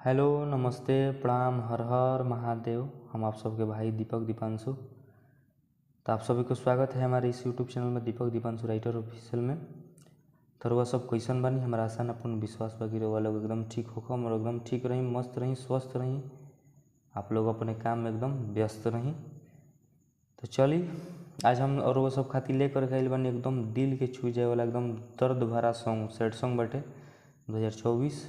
Hello, नमस्ते, प्रणाम, हर हर महादेव। हम आप सबके भाई दीपक दीपांशु। तो आप सभी को स्वागत है हमारे इस यूट्यूब चैनल में दीपक दीपांशु राइटर ऑफिशियल में। तो वह सब क्वेश्चन बनी हमारा आसान अपन विश्वास वगैरह वाला लोग एकदम ठीक होकर और एकदम ठीक रही, मस्त रही, स्वस्थ रही, आप लोग अपने काम में एकदम व्यस्त रही। तो चलिए आज हम और वो सब खातिर लेकर गए बनी एकदम दिल के छू जाए वाला एकदम दर्द भरा सॉन्ग, सैड सॉन्ग बटे 2024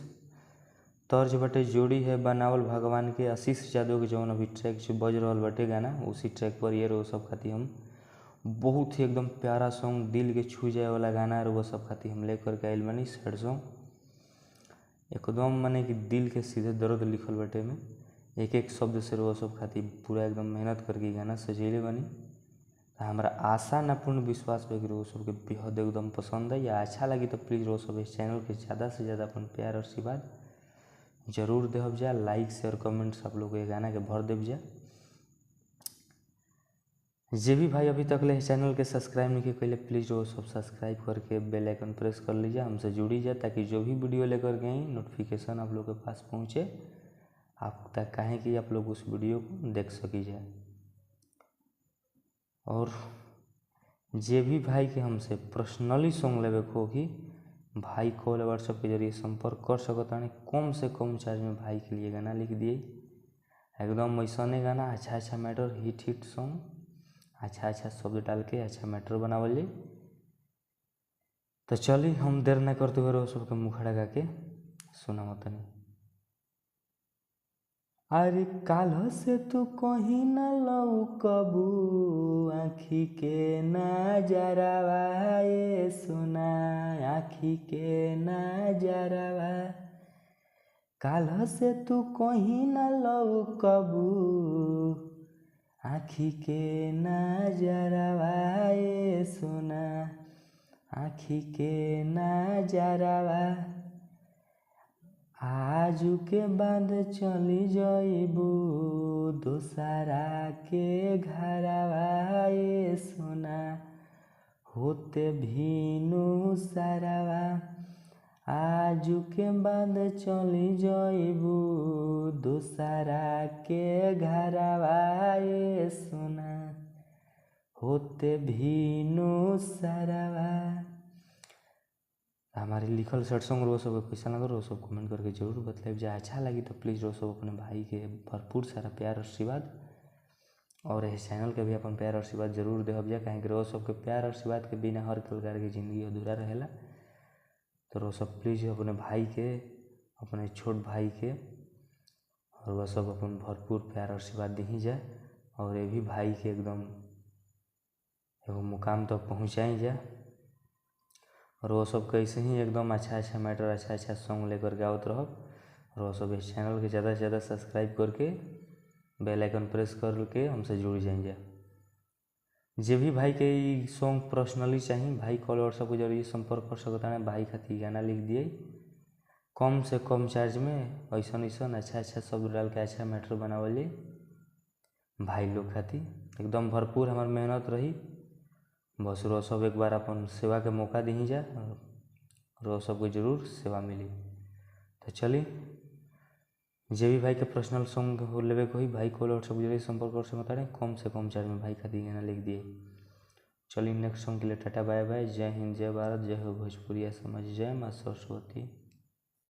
तर्ज बटे जोड़ी है बनावल भगवान के आशीष यादव के जौन अभी ट्रैक जो बज रहा बटे गाना उसी ट्रैक पर ये रो सब खाती हम बहुत ही एकदम प्यारा सॉन्ग दिल के छू जाए वाला गाना है वो सब खाती हम लेकर के आयल बनी सैड सॉन्ग एकदम माने कि दिल के सीधे दर्द लिखल बटे में एक एक शब्द से रो सब खाती पूरा एकदम मेहनत करके गाना सजेले बनी। हमारा आशा न पूर्ण विश्वास पे कि रो सबके बेहद एकदम पसंद है या अच्छा लगी तो प्लीज़ रो सब इस चैनल के ज़्यादा से ज़्यादा अपन प्यार आशीर्वाद जरूर देव जा, लाइक शेयर कमेंट्स आप लोग ये गाना के भर देव जा। जे भी भाई अभी तक ले चैनल के सब्सक्राइब नहीं किए पहले प्लीज़ वो सब सब्सक्राइब करके बेल आइकन प्रेस कर लीजिए, हमसे जुड़ी जाए ताकि जो भी वीडियो लेकर गए नोटिफिकेशन आप लोग के पास पहुँचे आप तक, कहें कि आप लोग उस वीडियो को देख सकी जाए। और जे भी भाई के हमसे पर्सनली सॉन्ग लेवे को कि भाई कॉल व्हाट्सएप के जरिए संपर्क कर सकता है, कम से कम चार्ज में भाई के लिए गाना लिख दिए एकदम वैसा गाना अच्छा मैटर हिट सॉन्ग अच्छा शब्द डाल के अच्छा मैटर बनावल जाए। तो चलिए हम देर न करते हुए रो सबके मुखड़ा गा के सुना मत नहीं। अरे काल से तू कहीं न लौकबू आँखी के नजरवा ये सुना आँखी के नजरवा काल से तू कहीं न लौकबू आँखी के नजरवा ये सुना आँखी के नजरवा आजू के बाद चली जाइबू दोसरा के घरवा ये सुना होते भीनु सरवा आजू के बाद चली जाइबू दोसरा के घरवा ये सुना होते भीनु सरवा। हमारे लिखल सैड सॉन्ग रो सब कैसा लगा रो सब कमेंट करके जरूर बतलाइए जा, अच्छा लगी तो प्लीज़ रो सब अपने भाई के भरपूर सारा प्यार आशीर्वाद और इस चैनल के भी अपन प्यार आशीर्वाद जरूर देव जा, कहीं रो सबके प्यार आशीर्वाद के बिना हर प्रकार की जिंदगी अधूरा रहेला। तो रो सब प्लीज़ अपने भाई के अपने छोट भाई के और वह सब अपन भरपूर प्यार आशीर्वाद दी जाए और ये भी भाई के एकदम एगो मुकाम तक पहुँचाई जाए और वो सब कैसे ही एकदम अच्छा मैटर अच्छा सॉन्ग लेकर के आवत रहो और वो सब इस चैनल के ज़्यादा से ज़्यादा सब्सक्राइब करके बेल आइकन प्रेस करके हमसे जुड़ जाएंगे। जे भी भाई के सॉन्ग पर्सनली चाहिए भाई कॉल व्हाट्सएप के जरिए संपर्क कर सकता है, भाई खातिर गाना लिख दिए कम से कम चार्ज में ऐसा अच्छा शब्द डाल के अच्छा मैटर बनावल भाई लोग खातिर एकदम भरपूर हमार मेहनत रही। बस रो सब एक बार अपन सेवा के मौका दी जा रो सबको जरूर सेवा मिली। तो चलिए जे भी भाई के पर्सनल सॉन्ग हो लेवे को ही भाई कॉल और सब जरिए संपर्क कर सकता है, कम से कम चार्ज में भाई खातिर गाना लिख दिए। चलिए नेक्स्ट सॉन्ग के लिए टाटा बाय बाय, जय हिंद, जय भारत, जय हो भोजपुरिया समाज, जय माँ सरस्वती।